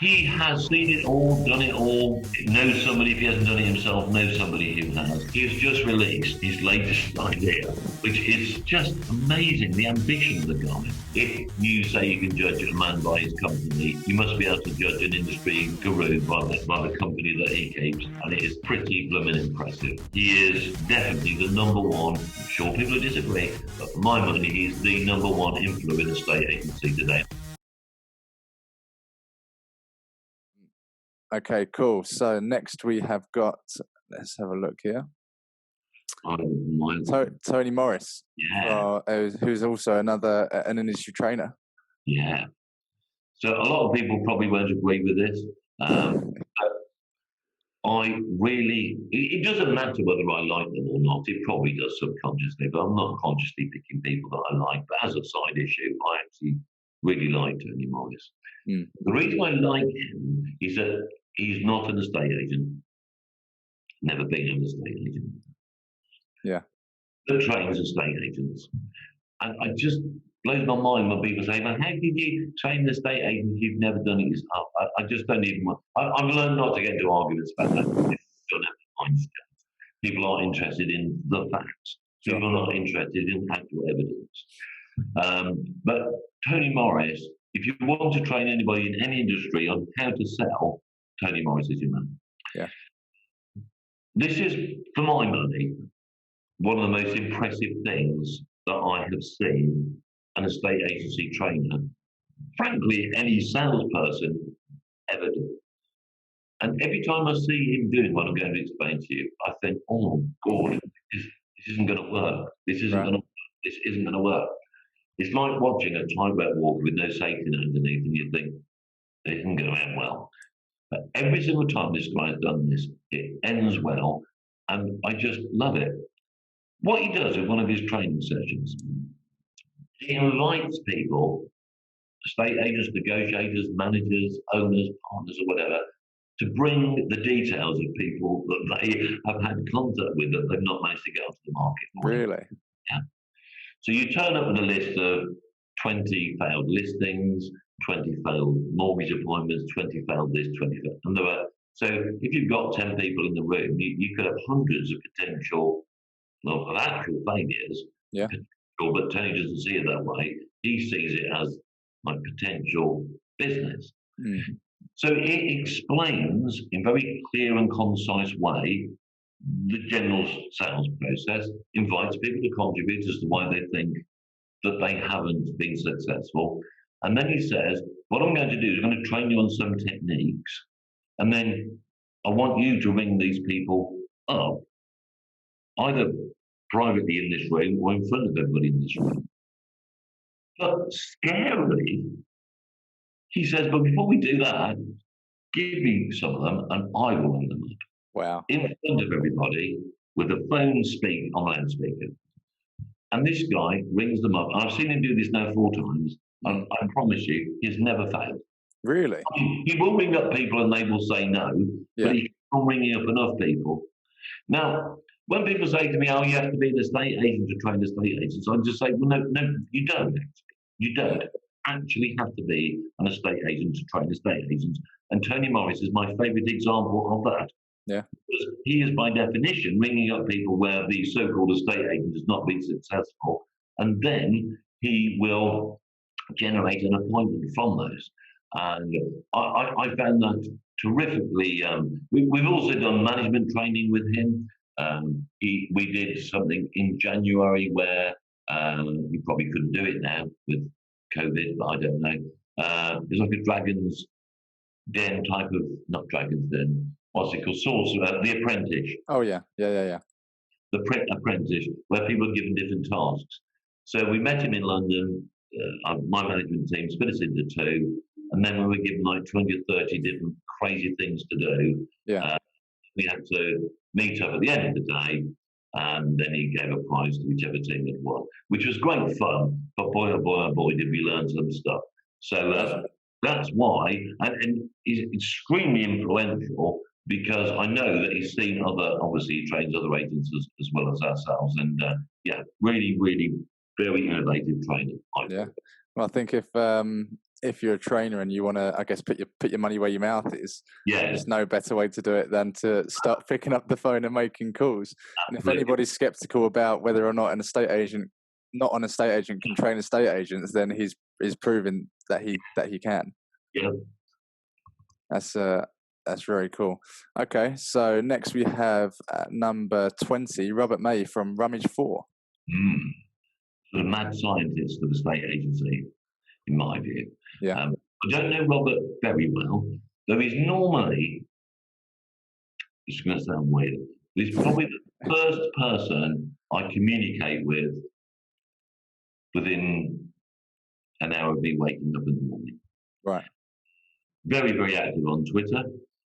He has seen it all, done it all, knows somebody, if he hasn't done it himself, knows somebody who has. He has just released his latest idea, which is just amazing, the ambition of the guy. If you say you can judge a man by his company, you must be able to judge an industry guru by the company that he keeps, and it is pretty blooming impressive. He is definitely the number one, I'm sure people will disagree, but for my money, he's the number one influence estate agency today. Okay, cool. So next we have got, let's have a look here. Tony Morris, yeah, who's also an industry trainer. Yeah. So a lot of people probably won't agree with this. I really, it doesn't matter whether I like them or not. It probably does subconsciously, but I'm not consciously picking people that I like. But as a side issue, I actually really like Tony Morris. Mm. The reason I like him is that he's not an estate agent. Never been an estate agent. Yeah. That trains estate agents. And I just blows my mind when people say, "Well, how did you train an estate agent if you've never done it yourself?" I just don't even want. I've learned not to get into arguments about that. People aren't interested in the facts. People are not interested in actual evidence. But Tony Morris, if you want to train anybody in any industry on how to sell, Tony Morris is your man. Yeah. This is, for my money, one of the most impressive things that I have seen an estate agency trainer, frankly, any salesperson ever do. And every time I see him doing what I'm going to explain to you, I think, oh, God, this isn't going to work. This isn't going to work. This isn't going to work. It's like watching a tightrope walk with no safety net underneath, and you think, it isn't going to end well. But every single time this guy has done this, it ends well, and I just love it. What he does with one of his training sessions, he invites people, estate agents, negotiators, managers, owners, partners, or whatever, to bring the details of people that they have had contact with that they've not managed to get onto the market. Really? Yeah. So you turn up with a list of 20 failed listings, 20 failed mortgage appointments, 20 failed this, 20 failed. And there are, so if you've got 10 people in the room, you could have hundreds of potential, well, of actual failures. Yeah. But Tony doesn't see it that way. He sees it as like potential business. Mm. So it explains in very clear and concise way the general sales process, invites people to contribute as to why they think that they haven't been successful. And then he says, what I'm going to do is I'm going to train you on some techniques. And then I want you to ring these people up, either privately in this room or in front of everybody in this room. But scarily, he says, but before we do that, give me some of them and I will ring them up. Wow. In front of everybody with the phone speak on loudspeaker. And this guy rings them up. I've seen him do this now 4 times. And I promise you, he's never failed. Really? I mean, he will ring up people and they will say no, but he's not ringing up enough people. Now, when people say to me, oh, you have to be an estate agent to train estate agents, I just say, well, no, you don't actually. You don't actually have to be an estate agent to train estate agents. And Tony Morris is my favourite example of that. Yeah. Because he is by definition ringing up people where the so-called estate agent has not been successful, and then he will generate an appointment from those. And I found that terrifically. We've also done management training with him. We did something in January where you probably couldn't do it now with COVID, but I don't know. It's like a Dragon's Den type of, not Dragon's Den, what's it called? Sorcerer, The Apprentice. Oh, yeah. The Apprentice, where people are given different tasks. So we met him in London. My management team split us into 2, and then we were given like 20 or 30 different crazy things to do. Yeah. We had to meet up at the end of the day, and then he gave a prize to whichever team had won, which was great fun. But boy, oh boy, oh boy, did we learn some stuff. So that's why, and he's extremely influential because I know that he's seen obviously he trains other agents as well as ourselves. And really, really very innovative training. Yeah. Well, I think if if you're a trainer and you want to, I guess, put your money where your mouth is, there's no better way to do it than to start picking up the phone and making calls. And if anybody's skeptical about whether or not an estate agent, not an estate agent, can train estate agents, then he's proven that he can. Yeah. That's very cool. Okay, so next we have number 20, Robert May from Rummage 4. The mad scientist of the estate agency, in my view. Yeah. I don't know Robert very well, though he's normally, it's going to sound weird, he's probably the first person I communicate with within an hour of me waking up in the morning. Right. Very, very active on Twitter.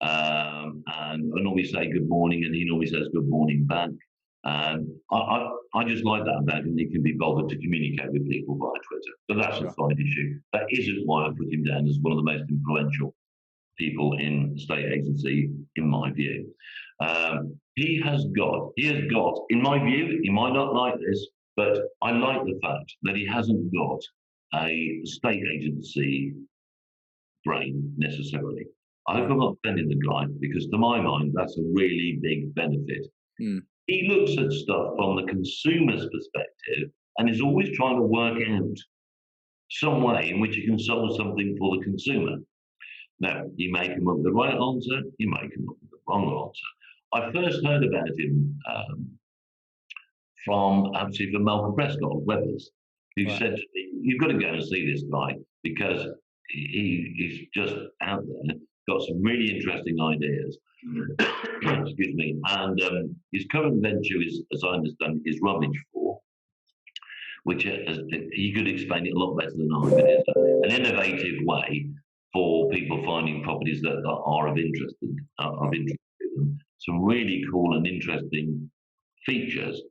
And I normally say good morning, and he normally says good morning back. And I just like that about him. He can be bothered to communicate with people via Twitter. But that's a side issue. That isn't why I put him down as one of the most influential people in estate agency, in my view. He has got, in my view, he might not like this, but I like the fact that he hasn't got a estate agency brain necessarily. I hope I'm not offending the guy, because to my mind, that's a really big benefit. He looks at stuff from the consumer's perspective and is always trying to work out some way in which he can solve something for the consumer. Now, he may come up with the right answer, he may come up with the wrong answer. I first heard about him from Malcolm Prescott of Weathers, who said, you've got to go and see this guy, because he's just out there, got some really interesting ideas. Excuse me. And his current venture is, as I understand, is Rummage 4, which he could explain it a lot better than I, but it's an innovative way for people finding properties that are of interest to them. Some really cool and interesting features.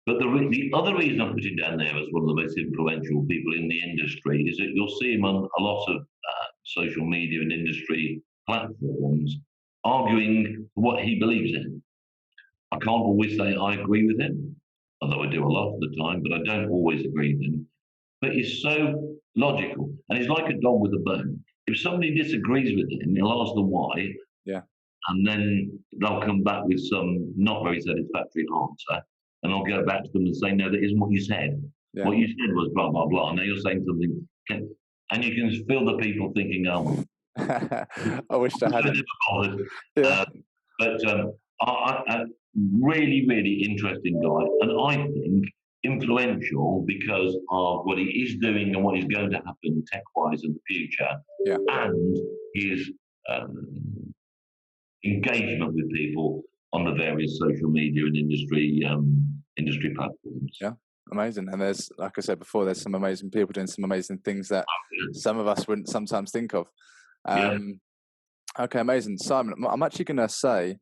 But the other reason I put him down there as one of the most influential people in the industry is that you'll see him on a lot of social media and industry platforms arguing what he believes in. I can't always say I agree with him, although I do a lot of the time, but I don't always agree with him. But he's so logical, and he's like a dog with a bone. If somebody disagrees with him, he'll ask them why, and then they'll come back with some not very satisfactory answer, and I'll go back to them and say, no, that isn't what you said. What you said was blah, blah, blah. Now you're saying something, and you can feel the people thinking, oh, I wish I hadn't. But a really, really interesting guy, and I think influential because of what he is doing and what is going to happen tech-wise in the future, and his engagement with people on the various social media and industry platforms. Yeah, amazing. And there's, like I said before, there's some amazing people doing some amazing things that some of us wouldn't sometimes think of. Okay, amazing. Simon, I'm actually going to say,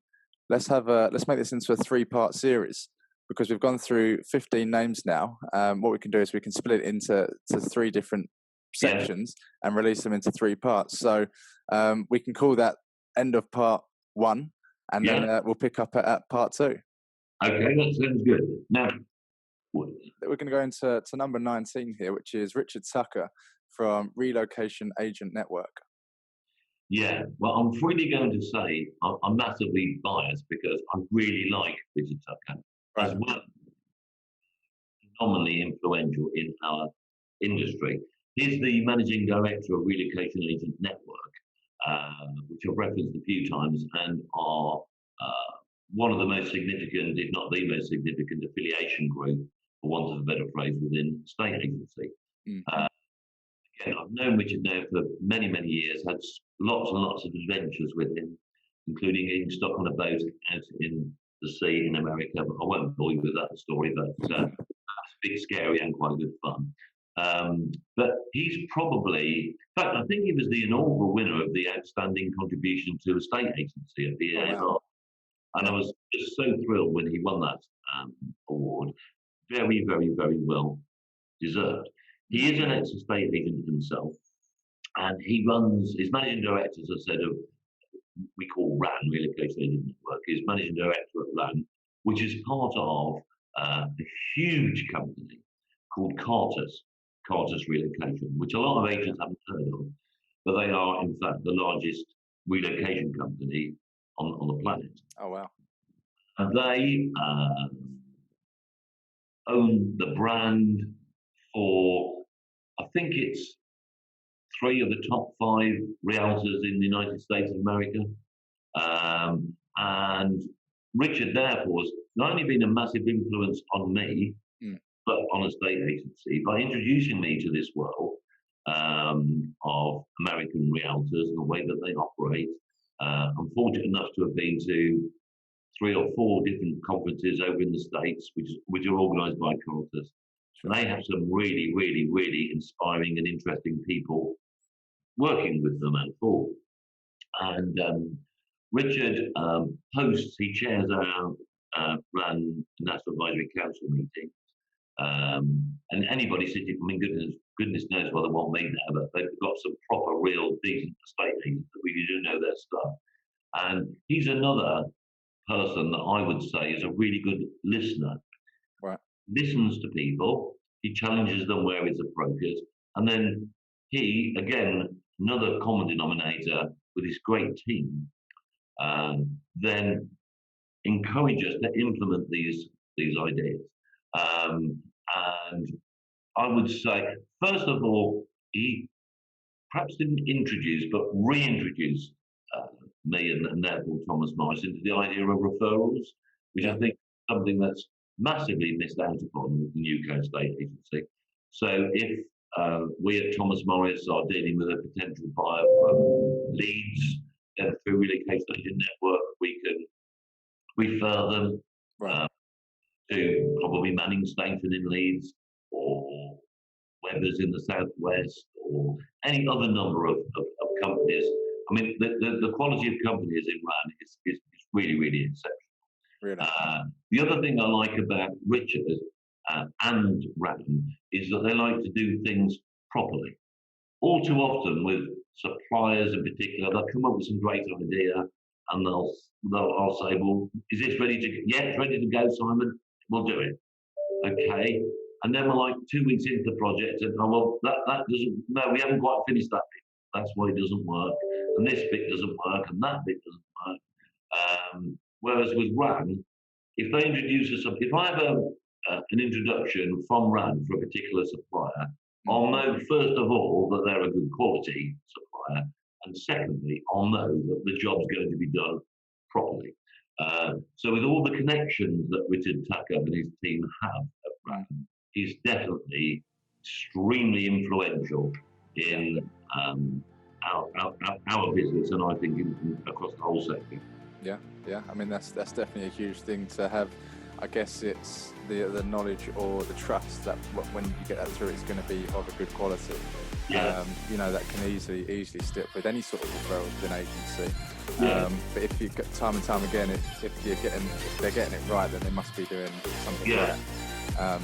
let's make this into a 3-part series, because we've gone through 15 names now. What we can do is we can split it into 3 different sections and release them into 3 parts. So we can call that end of part 1, and then we'll pick up at part 2. Okay, that sounds good. Now, we're going to go into number 19 here, which is Richard Tucker from Relocation Agent Network. Yeah, well, I'm freely going to say I'm massively biased because I really like Richard Tucker as well. Phenomenally influential in our industry. He's the managing director of Relocation Agent Network, which I've referenced a few times, and are one of the most significant, if not the most significant, affiliation group, for want of a better phrase, within state agency. Again, I've known Richard now for many, many years, had lots and lots of adventures with him, including getting stuck on a boat out in the sea in America. But I won't bore you with that story, but that's a bit scary and quite good fun. But he's probably, in fact, I think he was the inaugural winner of the Outstanding Contribution to a State Agency at the ANR. And I was just so thrilled when he won that award. Very, very, very well deserved. He is an ex-estate agent himself, and he runs, his managing director, as I said, of we call RAN, Relocation Agent Network, is managing director at RAN, which is part of a huge company called Carter's. Carter's Relocation, which a lot of agents haven't heard of, but they are, in fact, the largest relocation company on the planet. Oh, wow. And they own the brand for, I think it's 3 of the top 5 realtors in the United States of America. And Richard, therefore, has not only been a massive influence on me, but on a estate agency by introducing me to this world of American realtors and the way that they operate. I'm fortunate enough to have been to 3 or 4 different conferences over in the States, which are organised by Carter's. And they have some really, really, really inspiring and interesting people working with them and for. And Richard hosts, he chairs our RAN National Advisory Council meeting. And anybody sitting, I mean, goodness knows what they want me now, but they've got some proper, real, decent estate agents that really do know their stuff. And he's another person that I would say is a really good listener. Right. Listens to people, he challenges them where it's appropriate, and then he, again, another common denominator with his great team, then encourages us to implement these ideas. And I would say, first of all, he perhaps didn't introduce, but reintroduced me and therefore Thomas Morris into the idea of referrals, which I think is something that's massively missed out upon with the UK estate agency. So if we at Thomas Morris are dealing with a potential buyer from Leeds, then through Relocation Agent Network, we can refer them to probably Manning Stainton in Leeds, or Webbers in the Southwest, or any other number of companies. I mean, the quality of companies in RAN is really, really exceptional. Really? The other thing I like about Richard and RAN is that they like to do things properly. All too often with suppliers in particular, they'll come up with some great idea and I'll say, well, is this ready to go? Yeah, it's ready to go, Simon. We'll do it. Okay. And then we're like 2 weeks into the project and, oh, well, that doesn't, no, we haven't quite finished that bit. That's why it doesn't work. And this bit doesn't work and that bit doesn't work. Whereas with RAN, if they introduce us, if I have an introduction from RAN for a particular supplier, I'll know first of all that they're a good quality supplier, and secondly, I'll know that the job's going to be done properly. So with all the connections that Richard Tucker and his team have at RAN, he's definitely extremely influential in our business, and I think across the whole sector. Yeah. I mean, that's definitely a huge thing to have. I guess it's the knowledge or the trust that when you get that through, it's going to be of a good quality. Yeah. That can easily stick with any sort of referral to an agency. But if you get time and time again, if they're getting it right, then they must be doing something right.